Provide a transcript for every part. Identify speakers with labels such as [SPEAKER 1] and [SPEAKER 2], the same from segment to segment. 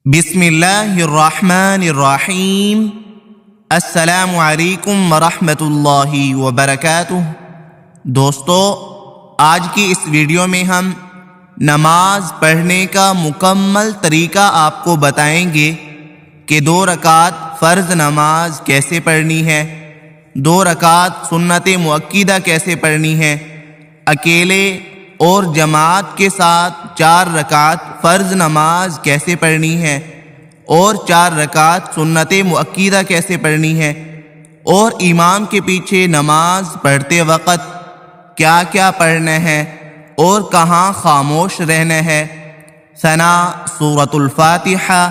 [SPEAKER 1] بسم اللہ الرحمن الرحیم۔ السلام علیکم ورحمۃ اللہ وبرکاتہ۔ دوستو، آج کی اس ویڈیو میں ہم نماز پڑھنے کا مکمل طریقہ آپ کو بتائیں گے کہ 2 رکعت فرض نماز کیسے پڑھنی ہے، 2 رکعت سنت مؤکدہ کیسے پڑھنی ہے، اکیلے اور جماعت کے ساتھ 4 رکعت فرض نماز کیسے پڑھنی ہے اور 4 رکعت سنت مؤکدہ کیسے پڑھنی ہے، اور امام کے پیچھے نماز پڑھتے وقت کیا کیا پڑھنا ہے اور کہاں خاموش رہنا ہے۔ ثنا سورۃ الفاتحہ،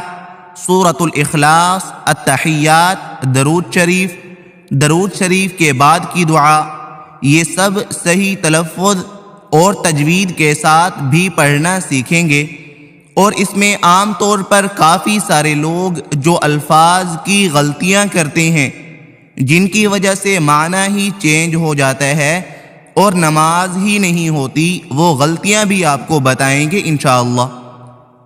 [SPEAKER 1] سورۃ الاخلاص، التحیات، درود شریف کے بعد کی دعا، یہ سب صحیح تلفظ اور تجوید کے ساتھ بھی پڑھنا سیکھیں گے۔ اور اس میں عام طور پر کافی سارے لوگ جو الفاظ کی غلطیاں کرتے ہیں، جن کی وجہ سے معنی ہی چینج ہو جاتا ہے اور نماز ہی نہیں ہوتی، وہ غلطیاں بھی آپ کو بتائیں گے انشاءاللہ۔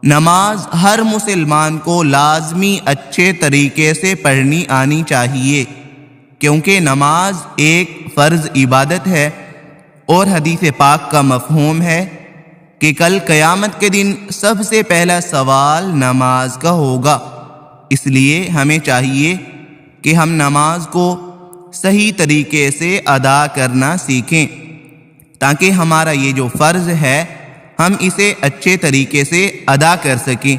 [SPEAKER 1] نماز ہر مسلمان کو لازمی اچھے طریقے سے پڑھنی آنی چاہیے، کیونکہ نماز ایک فرض عبادت ہے، اور حدیث پاک کا مفہوم ہے کہ کل قیامت کے دن سب سے پہلا سوال نماز کا ہوگا۔ اس لیے ہمیں چاہیے کہ ہم نماز کو صحیح طریقے سے ادا کرنا سیکھیں، تاکہ ہمارا یہ جو فرض ہے ہم اسے اچھے طریقے سے ادا کر سکیں۔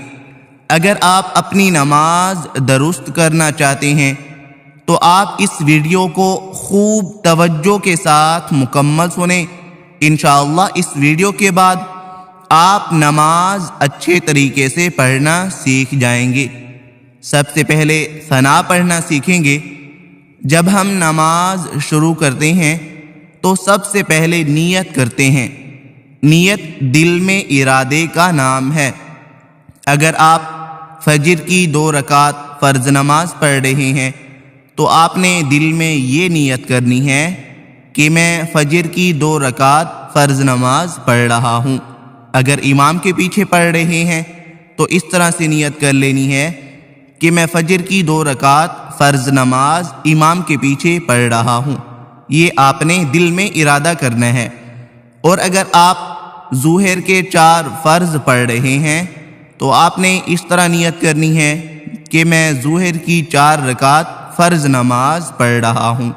[SPEAKER 1] اگر آپ اپنی نماز درست کرنا چاہتے ہیں تو آپ اس ویڈیو کو خوب توجہ کے ساتھ مکمل سنیں۔ انشاءاللہ اس ویڈیو کے بعد آپ نماز اچھے طریقے سے پڑھنا سیکھ جائیں گے۔ سب سے پہلے ثنا پڑھنا سیکھیں گے۔ جب ہم نماز شروع کرتے ہیں تو سب سے پہلے نیت کرتے ہیں۔ نیت دل میں ارادے کا نام ہے۔ اگر آپ فجر کی 2 رکعت فرض نماز پڑھ رہے ہیں تو آپ نے دل میں یہ نیت کرنی ہے کہ میں فجر کی 2 رکعت فرض نماز پڑھ رہا ہوں۔ اگر امام کے پیچھے پڑھ رہے ہیں تو اس طرح سے نیت کر لینی ہے کہ میں فجر کی 2 رکعت فرض نماز امام کے پیچھے پڑھ رہا ہوں، یہ آپ نے دل میں ارادہ کرنا ہے۔ اور اگر آپ ظہر کے 4 فرض پڑھ رہے ہیں تو آپ نے اس طرح نیت کرنی ہے کہ میں ظہر کی 4 رکعت فرض نماز پڑھ رہا ہوں۔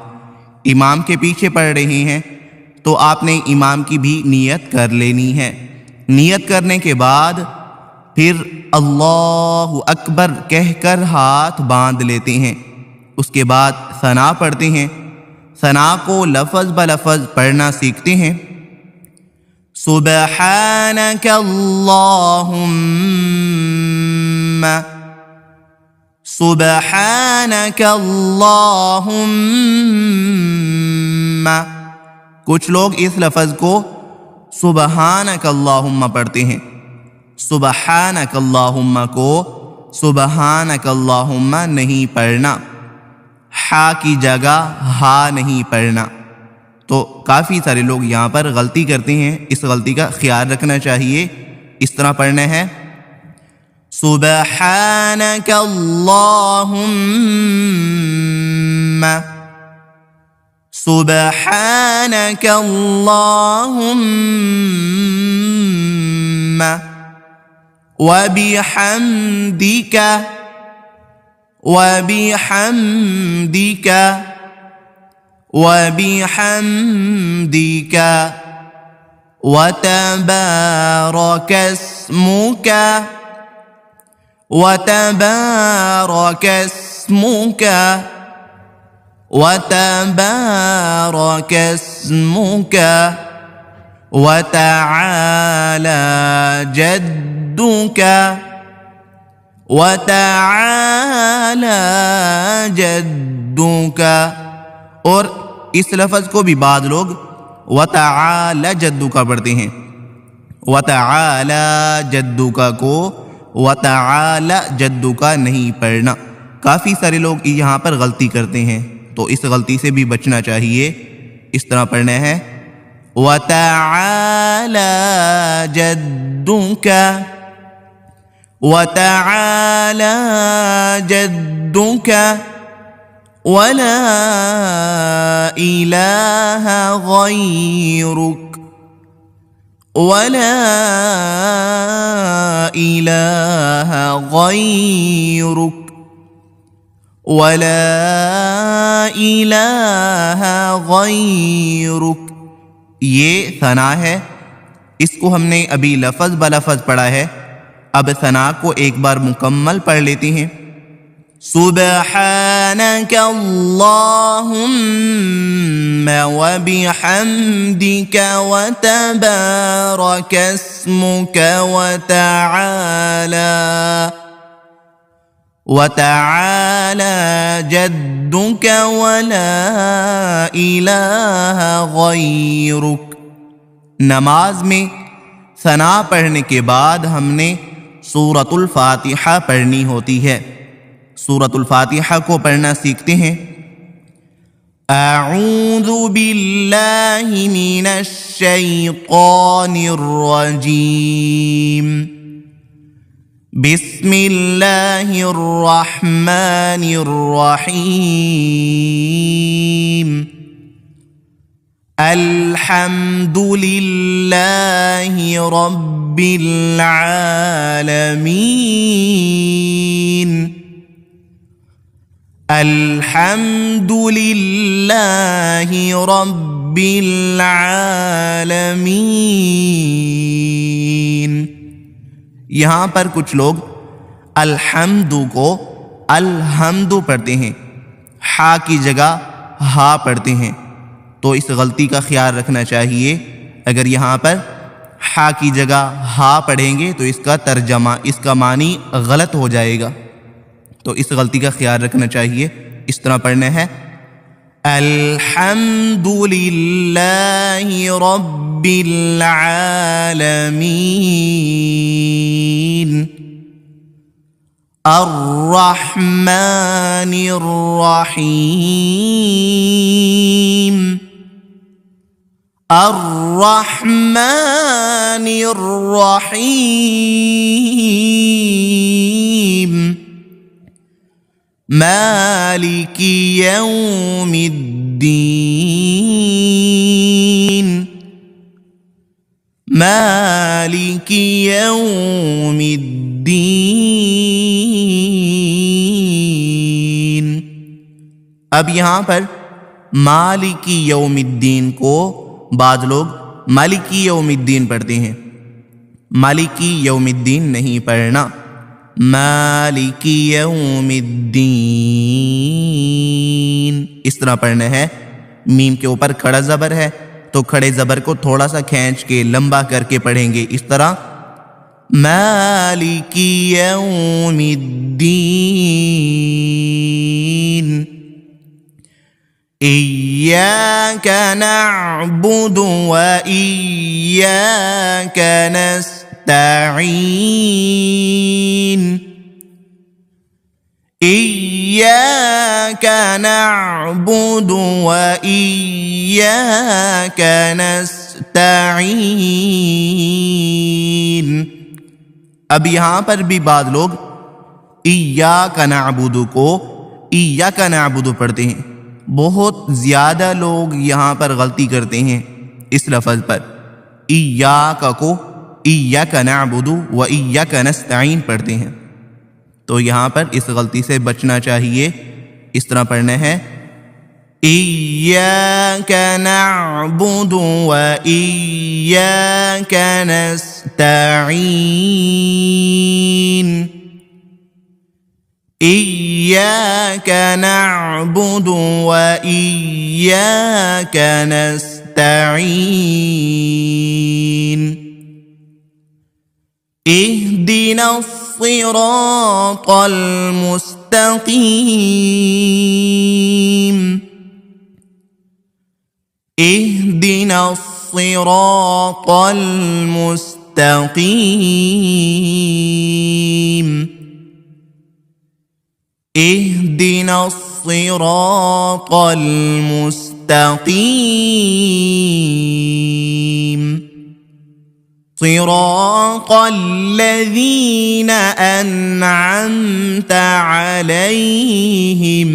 [SPEAKER 1] امام کے پیچھے پڑھ رہے ہیں تو آپ نے امام کی بھی نیت کر لینی ہے۔ نیت کرنے کے بعد پھر اللہ اکبر کہہ کر ہاتھ باندھ لیتے ہیں۔ اس کے بعد ثنا پڑھتے ہیں۔ ثنا کو لفظ بلفظ پڑھنا سیکھتے ہیں۔ سبحانک اللہم، سبحانک اللہم۔ کچھ لوگ اس لفظ کو سبحانک اللہم پڑھتے ہیں۔ سبحانک اللہم کو سبحانک اللہم نہیں پڑھنا، ہا کی جگہ ہا نہیں پڑھنا۔ تو کافی سارے لوگ یہاں پر غلطی کرتے ہیں، اس غلطی کا خیال رکھنا چاہیے۔ اس طرح پڑھنا ہے سبحانک اللہم، سبحانک اللہم وبحمدک، وبحمدک، وبحمدک وتبارک اسمک، وتبارک اسمک، وتبارک اسمک وتعالی جدک، وتعالی جدک۔ اور اس لفظ کو بھی بعض لوگ وتعالی جدک پڑھتے ہیں۔ وتعالی جدک کو وتعالی جدک نہیں پڑھنا۔ کافی سارے لوگ یہاں پر غلطی کرتے ہیں، تو اس غلطی سے بھی بچنا چاہیے۔ اس طرح پڑھنا ہے وتعالی جدک، وتعالى جدك ولا إله غيرك ولا إله غيرك ولا إله غيرك. یہ ثنا ہے، اس کو ہم نے ابھی لفظ بلفظ پڑھا ہے. اب ثنا کو ایک بار مکمل پڑھ لیتے ہیں. سبحانك اللهم وبحمدك وتبارك اسمك وتعالى جدك ولا إله غيرك. نماز میں ثنا پڑھنے کے بعد ہم نے سورۃ الفاتحہ پڑھنی ہوتی ہے. سورۃ الفاتحہ کو پڑھنا سیکھتے ہیں. اعوذ باللہ من الشیطان الرجیم بسم اللہ الرحمن الرحیم الحمد للہ رب العالمین الحمد للہ رب العالمین. یہاں پر کچھ لوگ الحمد کو الحمد پڑھتے ہیں، ہا کی جگہ ہا پڑھتے ہیں، تو اس غلطی کا خیال رکھنا چاہیے. اگر یہاں پر ہا کی جگہ ہا پڑھیں گے تو اس کا ترجمہ، اس کا معنی غلط ہو جائے گا، تو اس غلطی کا خیال رکھنا چاہیے. اس طرح پڑھنا ہے الحمد للہ رب العالمین الرحمن الرحیم الرحمن الرحیم مالک یوم الدین مالک یوم الدین. اب یہاں پر مالک یوم الدین کو بعض لوگ مالک یوم الدین پڑھتے ہیں. مالک یوم الدین نہیں پڑھنا، مالک یوم الدین اس طرح پڑھنا ہے. میم کے اوپر کھڑا زبر ہے تو کھڑے زبر کو تھوڑا سا کھینچ کے لمبا کر کے پڑھیں گے اس طرح مالک یوم الدین. ایاک نعبد و ایاک نستعین ایاک نعبد و ایاک نستعین. اب یہاں پر بھی بعض لوگ ایاک نعبد کو ایاک نعبد پڑھتے ہیں. بہت زیادہ لوگ یہاں پر غلطی کرتے ہیں اس لفظ پر. ایاک کو ایاک نعبد و ایاک نستعین پڑھتے ہیں، تو یہاں پر اس غلطی سے بچنا چاہیے. اس طرح پڑھنا ہے ایاک نعبد و ایاک نستعین ایاک نعبد و ایاک نستعین اهدنا الصراط المستقيم اهدنا الصراط المستقيم اهدنا الصراط المستقيم. صراط الذین انعمت علیہم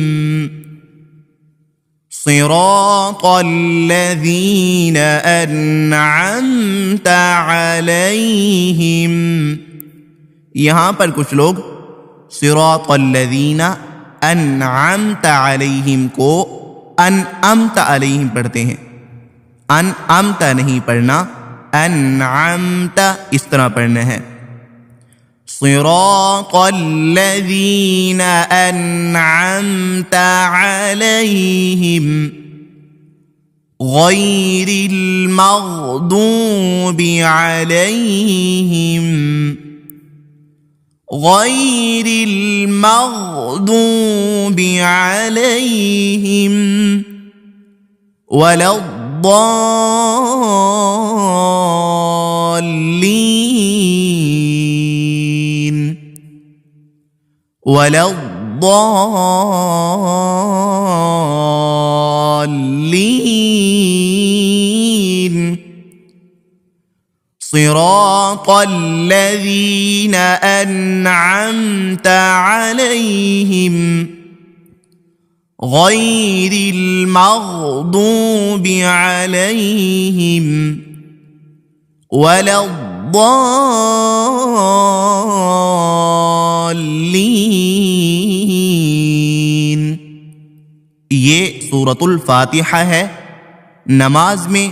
[SPEAKER 1] صراط الذین انعمت علیہم. یہاں پر کچھ لوگ صراط الذین انعمت علیہم کو انعمت علیہم پڑھتے ہیں. انعمت نہیں پڑھنا، انعمت اس طرح پڑھنا ہے. صراط الذین انعمت علیہم غیر المغضوب علیہم غیر المغضوب علیہم ولا الضالین ولا الضالین. صراط الذین انعمت علیہم غیر المغضوب علیہم ولا الضالین. یہ سورۃ الفاتحہ ہے. نماز میں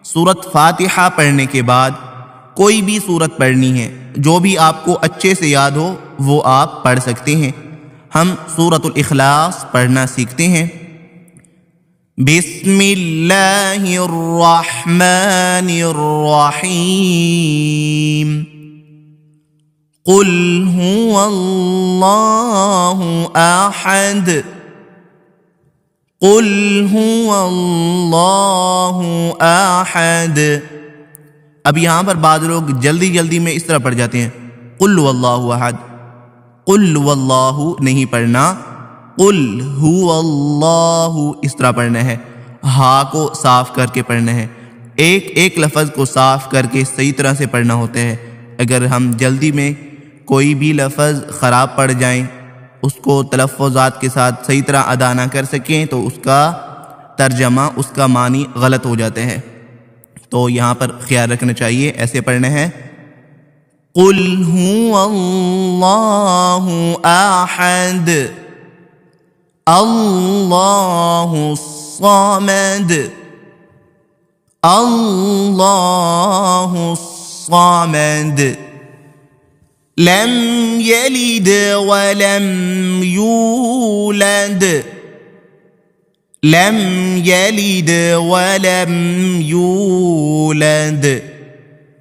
[SPEAKER 1] سورۃ فاتحہ پڑھنے کے بعد کوئی بھی سورت پڑھنی ہے، جو بھی آپ کو اچھے سے یاد ہو وہ آپ پڑھ سکتے ہیں. ہم سورۃ الاخلاص پڑھنا سیکھتے ہیں. بسم اللہ الرحمن الرحیم قل هو اللہ احد قل هو اللہ احد. اب یہاں پر بعض لوگ جلدی میں اس طرح پڑھ جاتے ہیں، قل هو اللہ احد. قل هو اللہ نہیں پڑھنا، قل هو اللہ اس طرح پڑھنا ہے. ہا کو صاف کر کے پڑھنا ہے. ایک لفظ کو صاف کر کے صحیح طرح سے پڑھنا ہوتا ہے. اگر ہم جلدی میں کوئی بھی لفظ خراب پڑھ جائیں، اس کو تلفظات کے ساتھ صحیح طرح ادا نہ کر سکیں، تو اس کا ترجمہ، اس کا معنی غلط ہو جاتا ہے. تو یہاں پر خیال رکھنا چاہیے، ایسے پڑھنا ہے قل هو اللہ احد اللہ الصمد اللہ الصمد لم یلد ولم یولد لم یلد ولم یولد.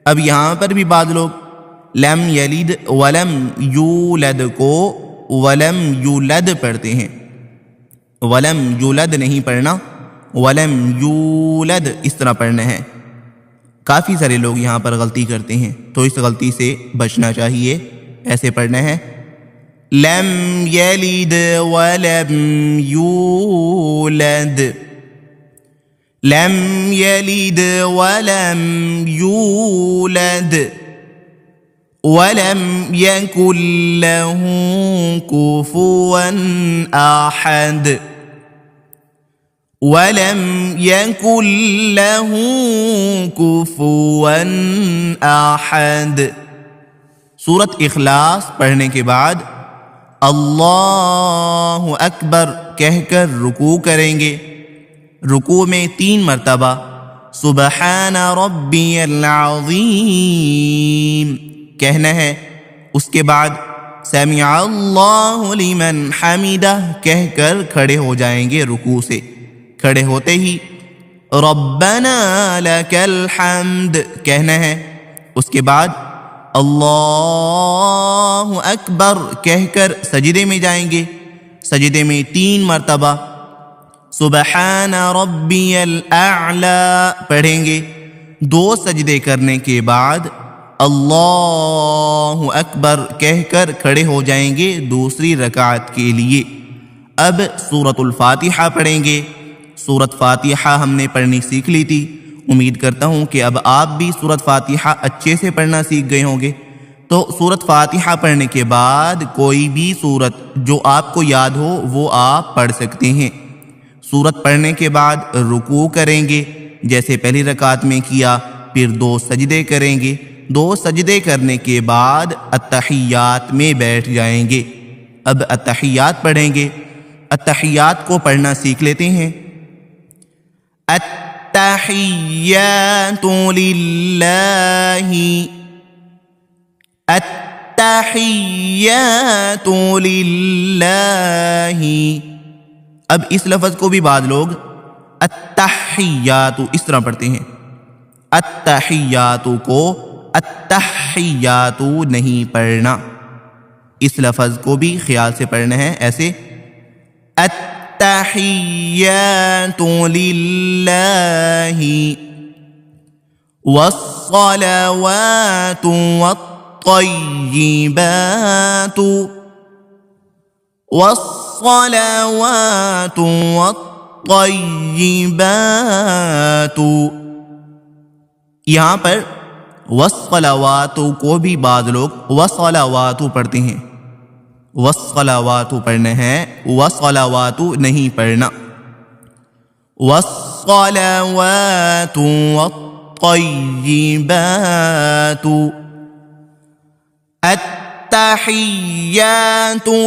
[SPEAKER 1] اب یہاں پر بھی بعض لوگ لم یلد ولم یولد کو ولم یولد پڑھتے ہیں. ولم یولد نہیں پڑھنا، ولم یولد اس طرح پڑھنا ہے. کافی سارے لوگ یہاں پر غلطی کرتے ہیں، تو اس غلطی سے بچنا چاہیے. ایسے پڑھنا ہے لم یلد ولم یولد لم یلد ولم یولد ولم یکن له کفوا احد ولم یکن له کفوا احد. سورۃ اخلاص پڑھنے کے بعد اللہ اکبر کہہ کر رکوع کریں گے. رکوع میں 3 مرتبہ سبحان ربی العظیم کہنا ہے. اس کے بعد سمع اللہ لمن حمدہ کہہ کر کھڑے ہو جائیں گے. رکوع سے کھڑے ہوتے ہی ربنا لک الحمد کہنا ہے. اس کے بعد اللہ اکبر کہہ کر سجدے میں جائیں گے. سجدے میں 3 مرتبہ سبحان ربی الاعلی پڑھیں گے. 2 سجدے کرنے کے بعد اللہ اکبر کہہ کر کھڑے ہو جائیں گے دوسری رکعت کے لیے. اب سورۃ الفاتحہ پڑھیں گے. سورۃ فاتحہ ہم نے پڑھنی سیکھ لی تھی، امید کرتا ہوں کہ اب آپ بھی سورۃ فاتحہ اچھے سے پڑھنا سیکھ گئے ہوں گے۔ تو سورۃ فاتحہ پڑھنے کے بعد کوئی بھی سورت جو آپ کو یاد ہو وہ آپ پڑھ سکتے ہیں۔ سورت پڑھنے کے بعد رکوع کریں گے جیسے پہلی رکعت میں کیا، پھر 2 سجدے کریں گے، 2 سجدے کرنے کے بعد اتحیات میں بیٹھ جائیں گے۔ اب اتحیات پڑھیں گے۔ اتحیات کو پڑھنا سیکھ لیتے ہیں۔ التحیات للہ، التحیات للہ۔ اب اس لفظ کو بھی بعض لوگ التحیات اس طرح پڑھتے ہیں۔ التحیات کو التحیات نہیں پڑھنا، اس لفظ کو بھی خیال سے پڑھنا ہے ایسے التحیات للہ والصلوات والطیبات، والصلوات والطیبات۔ یہاں پر والصلوات کو بھی بعض لوگ والصلوات پڑھتے ہیں۔ والصلوات پڑھنا ہے، والصلوات نہیں پڑھنا۔ والصلوات والطیبات۔ التحیات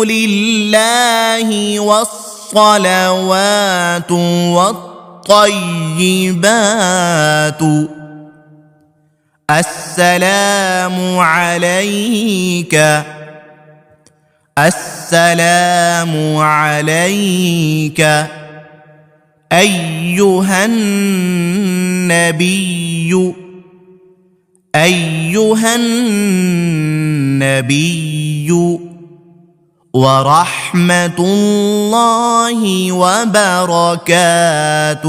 [SPEAKER 1] للہ والصلوات والطیبات۔ السلام علیک، السلام علیک ایہا النبی، ایہا النبی ورحمۃ اللہ وبرکاتہ،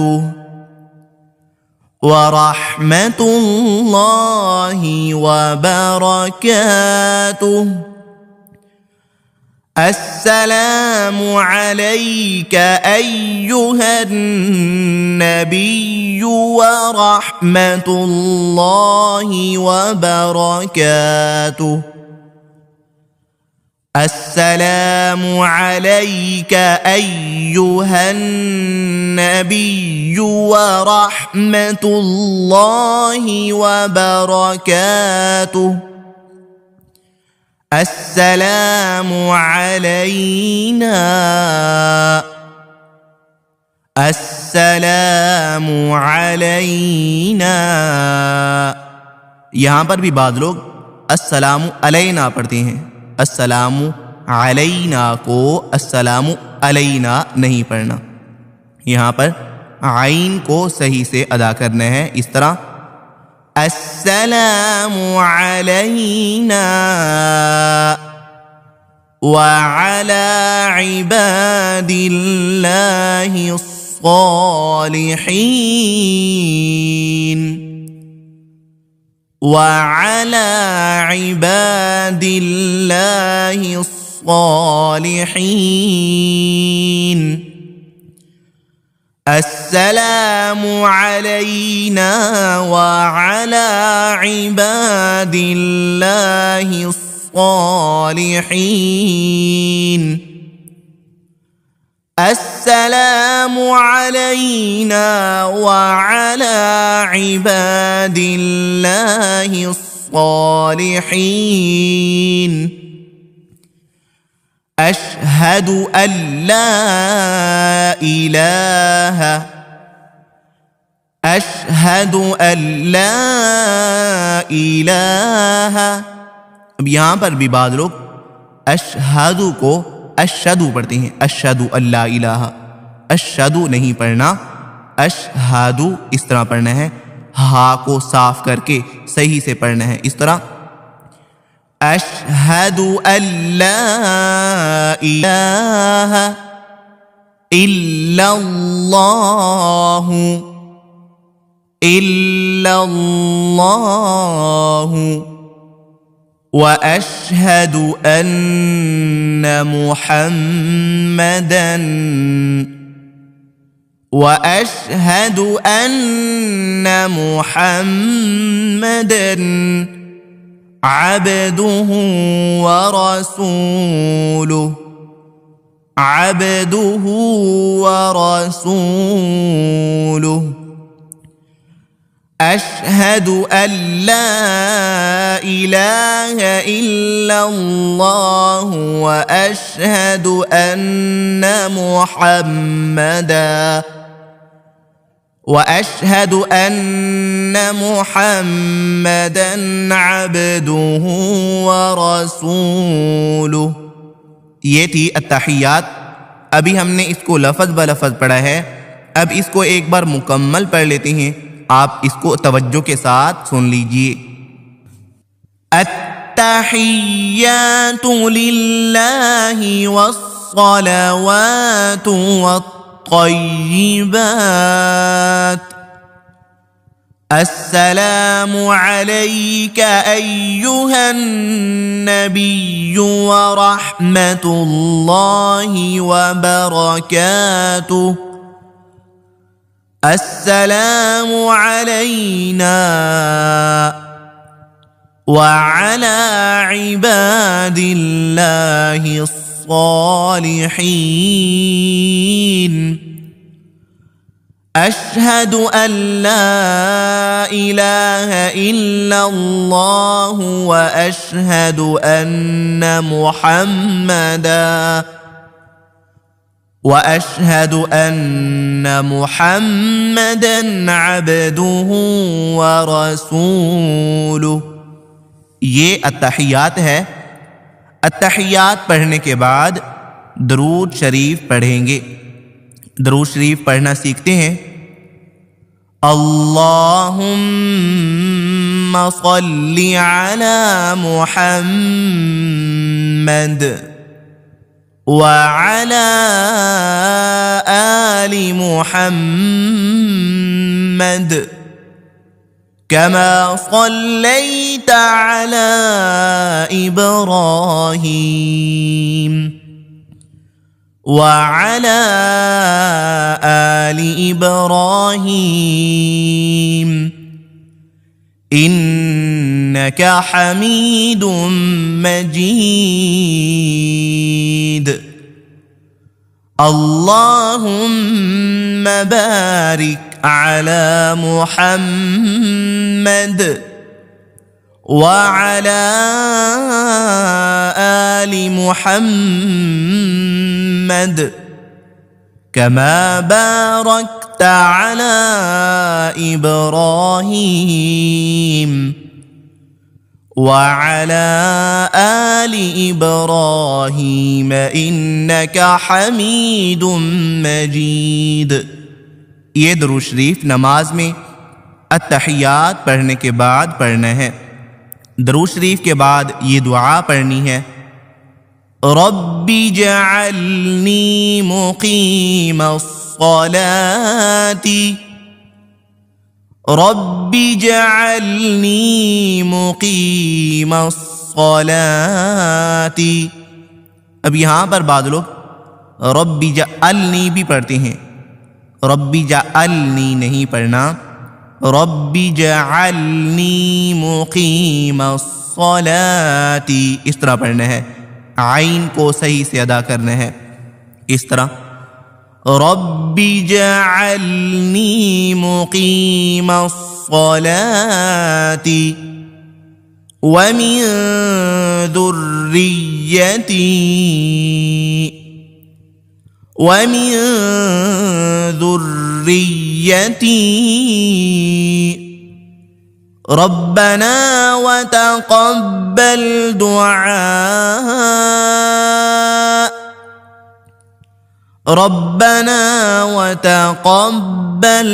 [SPEAKER 1] ورحمۃ اللہ وبرکاتہ۔ السلام علیک ایہا النبی ورحمۃ اللہ وبرکاتہ۔ السلام علیک ایہا النبی ورحمۃ اللہ وبرکاتہ۔ السلام علینا، السلام علینا۔ یہاں پر بھی بعض لوگ السلام علینا پڑھتے ہیں۔ السلام علینا کو السلام علینا نہیں پڑھنا، یہاں پر عین کو صحیح سے ادا کرنا ہے اس طرح السلام علینا وعلی عباد اللہ الصالحین، وعلی عباد اللہ الصالحین۔ السلام علینا وعلی عباد اللہ الصالحین۔ السلام علینا وعلی عباد اللہ الصالحین۔ اشہد ان لا الہ، اشہد ان لا الہ۔ اب یہاں پر بھی بعض لوگ اشہد کو اشہدو پڑھتے ہیں، اشہد ان لا الہ، اشہدو نہیں پڑھنا، اشہدو اس طرح پڑھنا ہے، ہا کو صاف کر کے صحیح سے پڑھنا ہے اس طرح اشہد ان لا الہ الا اللہ، الا اللہ واشہد ان محمدا، وأشهد أن محمدًا عبده ورسوله عبده ورسوله أشهد أن لا إله إلا الله وأشهد أن محمدًا عبده ورسوله. یہ تھی التحیات. ابھی ہم نے اس کو لفظ بلفظ پڑھا ہے. اب اس کو ایک بار مکمل پڑھ لیتے ہیں. آپ اس کو توجہ کے ساتھ سن لیجئے. التحیات للہ والصلوات والطیبات. السلام علیک ایہا النبی ورحمۃ اللہ وبرکاتہ. السلام علینا وعلى عباد اللہ الصالحین. أشهد أن لا إله إلا الله وأشهد أن محمدا عبده ورسوله. یہ التحیات ہے. التحیات پڑھنے کے بعد درود شریف پڑھیں گے. درود شریف پڑھنا سیکھتے ہیں. اللہم صلی علی محمد وعلی آل محمد كما صلیت علی ابراہیم وعلى آل إبراهيم إنك حميد مجيد. اللهم بارك على محمد وعلى آل محمد كما باركت على إبراهيم وعلى آل إبراهيم إنك حميد مجيد. یہ درود شریف نماز میں التحیات پڑھنے کے بعد پڑھنا ہے. درود شریف کے بعد یہ دعا پڑھنی ہے. رب اجعلنی مقیم الصلاة رب اجعلنی مقیم الصلاة. اب یہاں پر بعض لوگ رب اجعلنی بھی پڑھتے ہیں. رب اجعلنی نہیں پڑھنا. رب اجعلنی مقیم الصلاة اس طرح پڑھنا ہے. عین کو صحیح سے ادا کرنا ہے. اس طرح رب اجعلنی مقیم الصلاة ومن ذريتي ربنا وتقبل دعاء ربنا وتقبل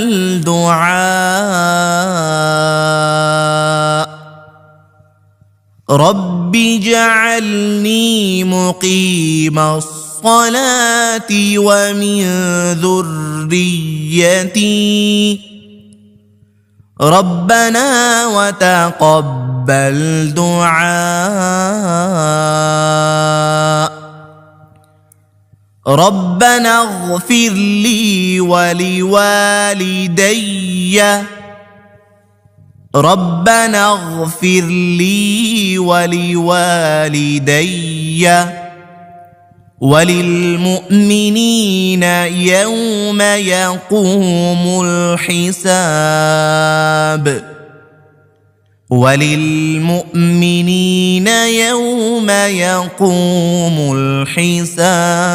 [SPEAKER 1] دعاء رب اجعلني مقيم الصلاة ومن ذريتي ربنا وتقبل دعاء. ربنا اغفر لی ولوالدی ربنا اغفر لی ولوالدی وللمؤمنین یوم یقوم الحساب وللمؤمنین یوم یقوم الحساب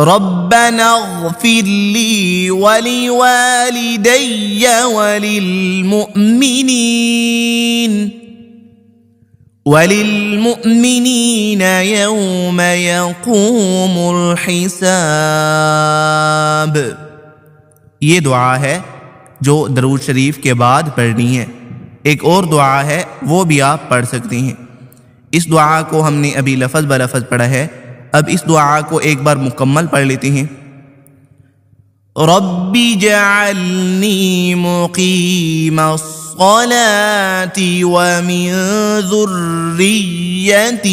[SPEAKER 1] ربنا اغفر لی ولوالدی وللمؤمنین یوم یقوم الحساب۔ یہ دعا ہے جو درود شریف کے بعد پڑھنی ہے۔ ایک اور دعا ہے وہ بھی آپ پڑھ سکتی ہیں۔ اس دعا کو ہم نے ابھی لفظ بلفظ پڑھا ہے، اب اس دعا کو ایک بار مکمل پڑھ لیتے ہیں۔ رب اجعلنی مقیم الصلاة ومن ذریتی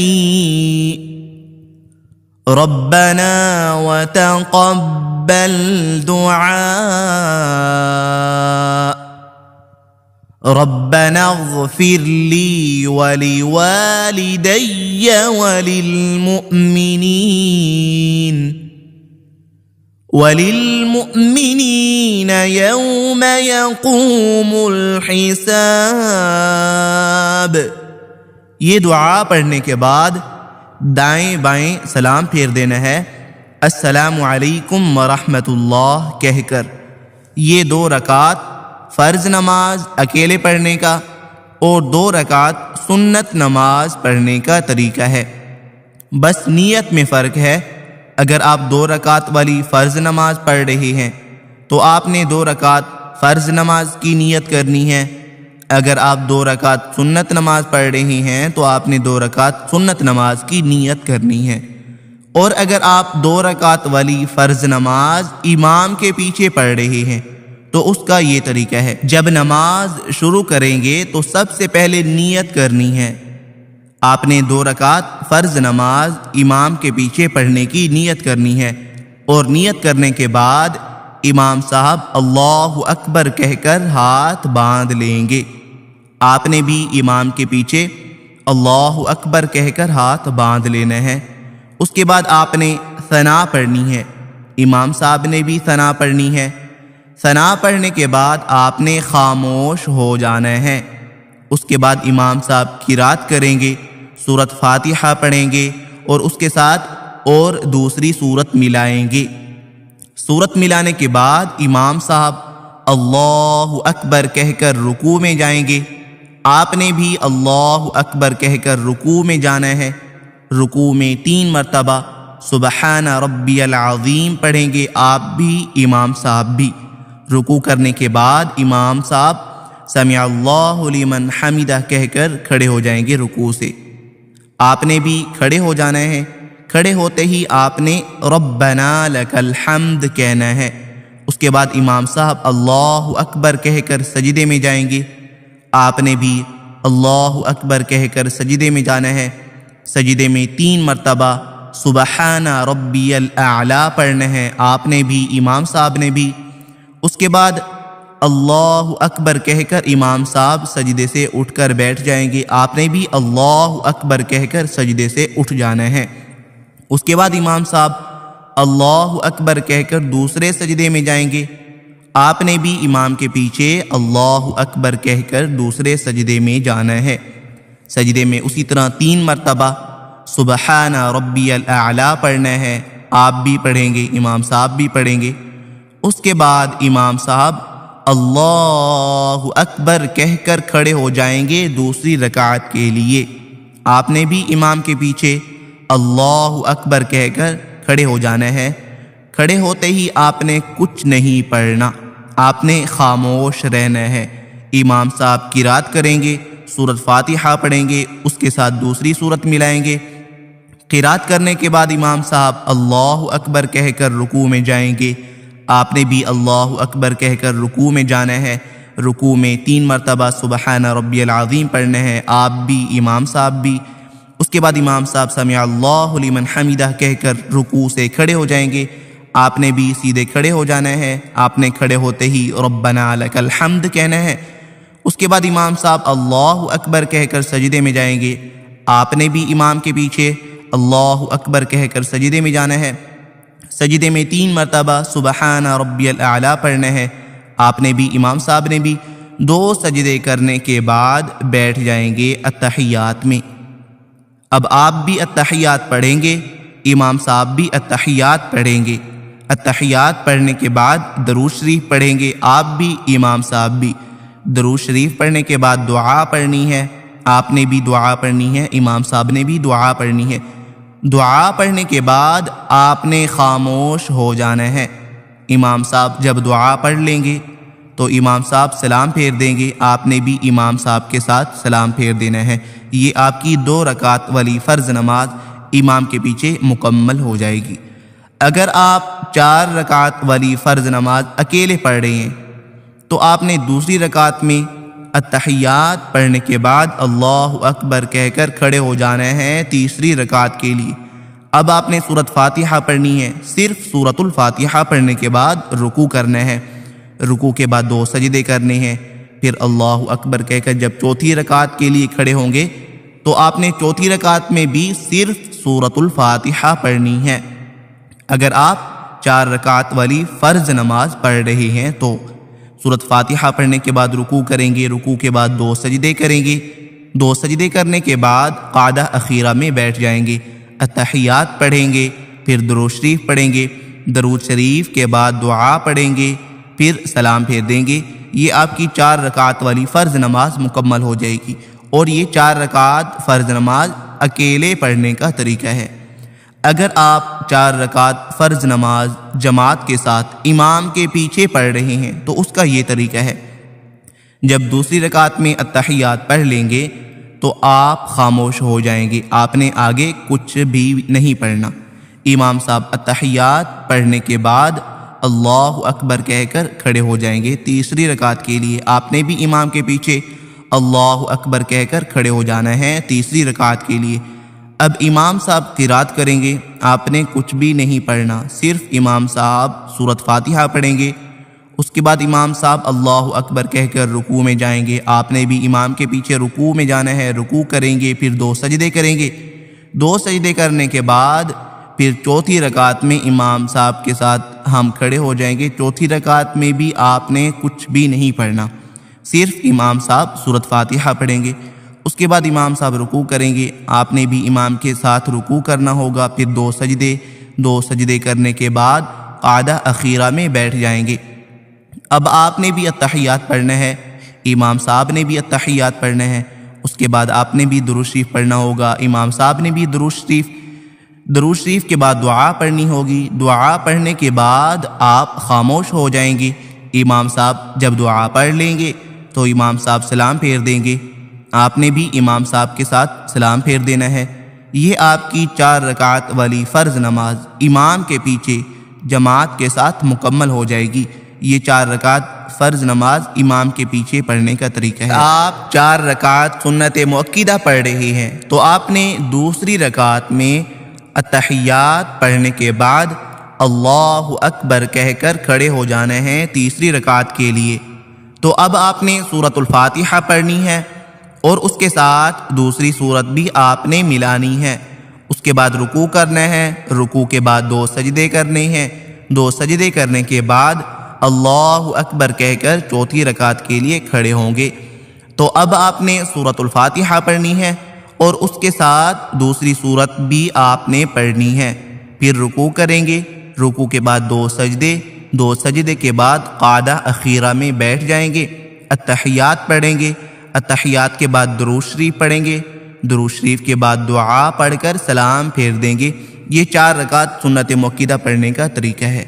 [SPEAKER 1] ربنا وتقبل دعاء ربنا اغفر لي ولوالدي وللمؤمنين يوم يقوم الحساب۔ یہ دعا پڑھنے کے بعد دائیں بائیں سلام پھیر دینا ہے، السلام علیکم ورحمۃ اللہ کہہ کر۔ یہ 2 رکعت فرض نماز اکیلے پڑھنے کا اور 2 رکعت سنت نماز پڑھنے کا طریقہ ہے۔ بس نیت میں فرق ہے۔ اگر آپ 2 رکعت والی فرض نماز پڑھ رہے ہیں تو آپ نے 2 رکعت فرض نماز کی نیت کرنی ہے۔ اگر آپ 2 رکعت سنت نماز پڑھ رہے ہیں تو آپ نے 2 رکعت سنت نماز کی نیت کرنی ہے۔ اور اگر آپ 2 رکعت والی فرض نماز امام کے پیچھے پڑھ رہے ہیں تو اس کا یہ طریقہ ہے، جب نماز شروع کریں گے تو سب سے پہلے نیت کرنی ہے۔ آپ نے 2 رکعت فرض نماز امام کے پیچھے پڑھنے کی نیت کرنی ہے، اور نیت کرنے کے بعد امام صاحب اللہ اکبر کہہ کر ہاتھ باندھ لیں گے۔ آپ نے بھی امام کے پیچھے اللہ اکبر کہہ کر ہاتھ باندھ لینا ہے۔ اس کے بعد آپ نے ثنا پڑھنی ہے، امام صاحب نے بھی ثنا پڑھنی ہے۔ ثنا پڑھنے کے بعد آپ نے خاموش ہو جانا ہے۔ اس کے بعد امام صاحب قرات کریں گے، سورۃ فاتحہ پڑھیں گے اور اس کے ساتھ اور دوسری سورت ملائیں گے۔ سورت ملانے کے بعد امام صاحب اللہ اکبر کہہ کر رکوع میں جائیں گے۔ آپ نے بھی اللہ اکبر کہہ کر رکوع میں جانا ہے۔ رکوع میں 3 مرتبہ سبحان ربی العظیم پڑھیں گے، آپ بھی امام صاحب بھی۔ رکوع کرنے کے بعد امام صاحب سمع اللہ لمن حمدہ کہہ کر کھڑے ہو جائیں گے رکوع سے۔ آپ نے بھی کھڑے ہو جانا ہے۔ کھڑے ہوتے ہی آپ نے ربنا لک الحمد کہنا ہے۔ اس کے بعد امام صاحب اللہ اکبر کہہ کر سجدے میں جائیں گے۔ آپ نے بھی اللہ اکبر کہہ کر سجدے میں جانا ہے۔ سجدے میں 3 مرتبہ سبحان ربی الاعلی پڑھنا ہے، آپ نے بھی امام صاحب نے بھی۔ اس کے بعد اللہ اکبر کہہ کر امام صاحب سجدے سے اٹھ کر بیٹھ جائیں گے، آپ نے بھی اللہ اکبر کہہ کر سجدے سے اٹھ جانا ہے۔ اس کے بعد امام صاحب اللہ اکبر کہہ کر دوسرے سجدے میں جائیں گے، آپ نے بھی امام کے پیچھے اللہ اکبر کہہ کر دوسرے سجدے میں جانا ہے۔ سجدے میں اسی طرح 3 مرتبہ سبحان ربی الاعلی پڑھنا ہے، آپ بھی پڑھیں گے، امام صاحب بھی پڑھیں گے۔ اس کے بعد امام صاحب اللہ اکبر کہہ کر کھڑے ہو جائیں گے دوسری رکعت کے لیے، آپ نے بھی امام کے پیچھے اللہ اکبر کہہ کر کھڑے ہو جانا ہے۔ کھڑے ہوتے ہی آپ نے کچھ نہیں پڑھنا، آپ نے خاموش رہنا ہے۔ امام صاحب قرات کریں گے، سورۃ فاتحہ پڑھیں گے، اس کے ساتھ دوسری سورت ملائیں گے۔ قرات کرنے کے بعد امام صاحب اللہ اکبر کہہ کر رکوع میں جائیں گے، آپ نے بھی اللہ اکبر کہہ کر رکوع میں جانا ہے۔ رکوع میں 3 مرتبہ سبحان ربی العظیم پڑھنا ہے، آپ بھی امام صاحب بھی۔ اس کے بعد امام صاحب سمع اللہ لمن حمیدہ کہہ کر رکوع سے کھڑے ہو جائیں گے۔ آپ نے بھی سیدھے کھڑے ہو جانا ہے۔ آپ نے کھڑے ہوتے ہی ربنا لک الحمد کہنا ہے۔ اس کے بعد امام صاحب اللہ اکبر کہہ کر سجدے میں جائیں گے۔ آپ نے بھی امام کے پیچھے اللہ اکبر کہہ کر سجدے میں جانا ہے۔ سجدے میں 3 مرتبہ سبحان ربی الاعلیٰ پڑھنا ہے۔ آپ نے بھی امام صاحب نے بھی 2 سجدے کرنے کے بعد بیٹھ جائیں گے التحیات میں۔ اب آپ بھی التحیات پڑھیں گے، امام صاحب بھی التحیات پڑھیں گے۔ التحیات پڑھنے کے بعد درود شریف پڑھیں گے، آپ بھی امام صاحب بھی۔ درود شریف پڑھنے کے بعد دعا پڑھنی ہے، آپ نے بھی دعا پڑھنی ہے، امام صاحب نے بھی دعا پڑھنی ہے۔ دعا پڑھنے کے بعد آپ نے خاموش ہو جانا ہے۔ امام صاحب جب دعا پڑھ لیں گے تو امام صاحب سلام پھیر دیں گے، آپ نے بھی امام صاحب کے ساتھ سلام پھیر دینا ہے۔ یہ آپ کی 2 رکعت والی فرض نماز امام کے پیچھے مکمل ہو جائے گی۔ اگر آپ 4 رکعت والی فرض نماز اکیلے پڑھ رہے ہیں تو آپ نے دوسری رکعت میں التحیات پڑھنے کے بعد اللہ اکبر کہہ کر کھڑے ہو جانا ہے تیسری رکعت کے لیے۔ اب آپ نے سورۃ فاتحہ پڑھنی ہے، صرف سورۃ الفاتحہ پڑھنے کے بعد رکوع کرنا ہے۔ رکوع کے بعد 2 سجدے کرنے ہیں، پھر اللہ اکبر کہہ کر جب چوتھی رکعت کے لیے کھڑے ہوں گے تو آپ نے چوتھی رکعت میں بھی صرف سورۃ الفاتحہ پڑھنی ہے۔ اگر آپ 4 رکعت والی فرض نماز پڑھ رہے ہیں تو سورۃ فاتحہ پڑھنے کے بعد رکوع کریں گے، رکوع کے بعد 2 سجدے کریں گے، 2 سجدے کرنے کے بعد قعدہ اخیرہ میں بیٹھ جائیں گے، التحیات پڑھیں گے، پھر درود شریف پڑھیں گے، درود شریف کے بعد دعا پڑھیں گے، پھر سلام پھیر دیں گے۔ یہ آپ کی 4 رکعت والی فرض نماز مکمل ہو جائے گی، اور یہ 4 رکعت فرض نماز اکیلے پڑھنے کا طریقہ ہے۔ اگر آپ 4 رکعت فرض نماز جماعت کے ساتھ امام کے پیچھے پڑھ رہے ہیں تو اس کا یہ طریقہ ہے، جب دوسری رکعت میں التحیات پڑھ لیں گے تو آپ خاموش ہو جائیں گے، آپ نے آگے کچھ بھی نہیں پڑھنا۔ امام صاحب التحیات پڑھنے کے بعد اللہ اکبر کہہ کر کھڑے ہو جائیں گے تیسری رکعت کے لیے، آپ نے بھی امام کے پیچھے اللہ اکبر کہہ کر کھڑے ہو جانا ہے تیسری رکعت کے لیے۔ اب امام صاحب قرات کریں گے، آپ نے کچھ بھی نہیں پڑھنا، صرف امام صاحب سورۃ فاتحہ پڑھیں گے۔ اس کے بعد امام صاحب اللہ اکبر کہہ کر رکوع میں جائیں گے، آپ نے بھی امام کے پیچھے رکوع میں جانا ہے، رکوع کریں گے، پھر 2 سجدے کریں گے۔ 2 سجدے کرنے کے بعد پھر چوتھی رکعت میں امام صاحب کے ساتھ ہم کھڑے ہو جائیں گے۔ چوتھی رکعت میں بھی آپ نے کچھ بھی نہیں پڑھنا، صرف امام صاحب سورۃ فاتحہ پڑھیں گے۔ اس کے بعد امام صاحب رکوع کریں گے، آپ نے بھی امام کے ساتھ رکوع کرنا ہوگا، پھر 2 سجدے کرنے کے بعد قعدہ اخیرہ میں بیٹھ جائیں گے۔ اب آپ نے بھی التحیات پڑھنا ہے، امام صاحب نے بھی التحیات پڑھنا ہے، اس کے بعد آپ نے بھی درود شریف پڑھنا ہوگا، امام صاحب نے بھی درود شریف کے بعد دعا پڑھنی ہوگی۔ دعا پڑھنے کے بعد آپ خاموش ہو جائیں گے، امام صاحب جب دعا پڑھ لیں گے تو امام صاحب سلام پھیر دیں گے، آپ نے بھی امام صاحب کے ساتھ سلام پھیر دینا ہے۔ یہ آپ کی 4 رکعت والی فرض نماز امام کے پیچھے جماعت کے ساتھ مکمل ہو جائے گی۔ یہ 4 رکعت فرض نماز امام کے پیچھے پڑھنے کا طریقہ ہے۔ آپ 4 رکعت سنت مؤکدہ پڑھ رہے ہیں تو آپ نے دوسری رکعت میں التحیات پڑھنے کے بعد اللہ اکبر کہہ کر کھڑے ہو جانا ہے تیسری رکعت کے لیے۔ تو اب آپ نے سورۃ الفاتحہ پڑھنی ہے اور اس کے ساتھ دوسری سورت بھی آپ نے ملانی ہے۔ اس کے بعد رکوع کرنا ہے، رکوع کے بعد 2 سجدے کرنے ہیں، 2 سجدے کرنے کے بعد اللہ اکبر کہہ کر چوتھی رکعت کے لیے کھڑے ہوں گے۔ تو اب آپ نے سورۃ الفاتحہ پڑھنی ہے اور اس کے ساتھ دوسری سورت بھی آپ نے پڑھنی ہے، پھر رکوع کریں گے، رکوع کے بعد 2 سجدے کے بعد قعدہ اخیرہ میں بیٹھ جائیں گے، التحیات پڑھیں گے، التحیات کے بعد درود شریف پڑھیں گے، درود شریف کے بعد دعا پڑھ کر سلام پھیر دیں گے۔ یہ 4 رکعت سنت مؤکدہ پڑھنے کا طریقہ ہے۔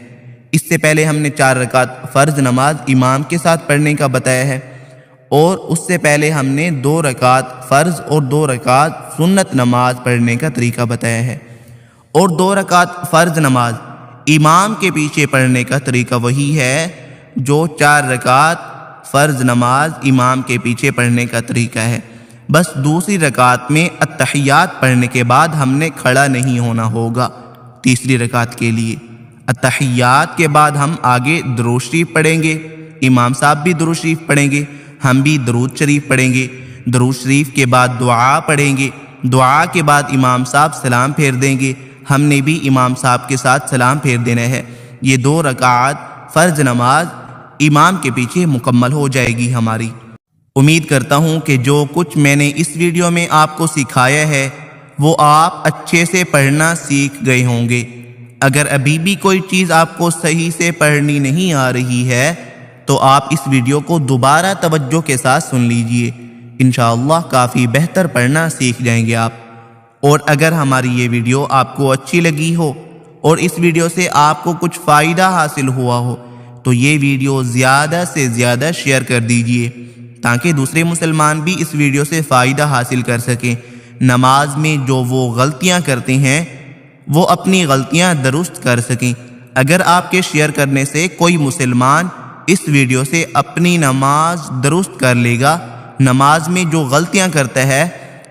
[SPEAKER 1] اس سے پہلے ہم نے 4 رکعت فرض نماز امام کے ساتھ پڑھنے کا بتایا ہے، اور اس سے پہلے ہم نے 2 رکعت فرض اور 2 رکعت سنت نماز پڑھنے کا طریقہ بتایا ہے۔ اور 2 رکعت فرض نماز امام کے پیچھے پڑھنے کا طریقہ وہی ہے جو 4 رکعت فرض نماز امام کے پیچھے پڑھنے کا طریقہ ہے۔ بس دوسری رکعت میں التحیات پڑھنے کے بعد ہم نے کھڑا نہیں ہونا ہوگا تیسری رکعت کے لیے۔ التحیات کے بعد ہم آگے درود شریف پڑھیں گے، امام صاحب بھی درود شریف پڑھیں گے، ہم بھی درود شریف پڑھیں گے۔ درود شریف کے بعد دعا پڑھیں گے، دعا کے بعد امام صاحب سلام پھیر دیں گے، ہم نے بھی امام صاحب کے ساتھ سلام پھیر دینا ہے۔ یہ 2 رکعات فرض نماز امام کے پیچھے مکمل ہو جائے گی ہماری۔ امید کرتا ہوں کہ جو کچھ میں نے اس ویڈیو میں آپ کو سکھایا ہے وہ آپ اچھے سے پڑھنا سیکھ گئے ہوں گے۔ اگر ابھی بھی کوئی چیز آپ کو صحیح سے پڑھنی نہیں آ رہی ہے تو آپ اس ویڈیو کو دوبارہ توجہ کے ساتھ سن لیجئے، انشاءاللہ کافی بہتر پڑھنا سیکھ جائیں گے آپ۔ اور اگر ہماری یہ ویڈیو آپ کو اچھی لگی ہو اور اس ویڈیو سے آپ کو کچھ فائدہ حاصل ہوا ہو تو یہ ویڈیو زیادہ سے زیادہ شیئر کر دیجئے تاکہ دوسرے مسلمان بھی اس ویڈیو سے فائدہ حاصل کر سکیں۔ نماز میں جو وہ غلطیاں کرتے ہیں وہ اپنی غلطیاں درست کر سکیں۔ اگر آپ کے شیئر کرنے سے کوئی مسلمان اس ویڈیو سے اپنی نماز درست کر لے گا، نماز میں جو غلطیاں کرتا ہے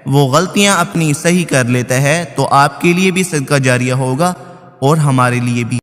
[SPEAKER 1] وہ غلطیاں اپنی صحیح کر لیتا ہے، تو آپ کے لیے بھی صدقہ جاریہ ہوگا اور ہمارے لیے بھی۔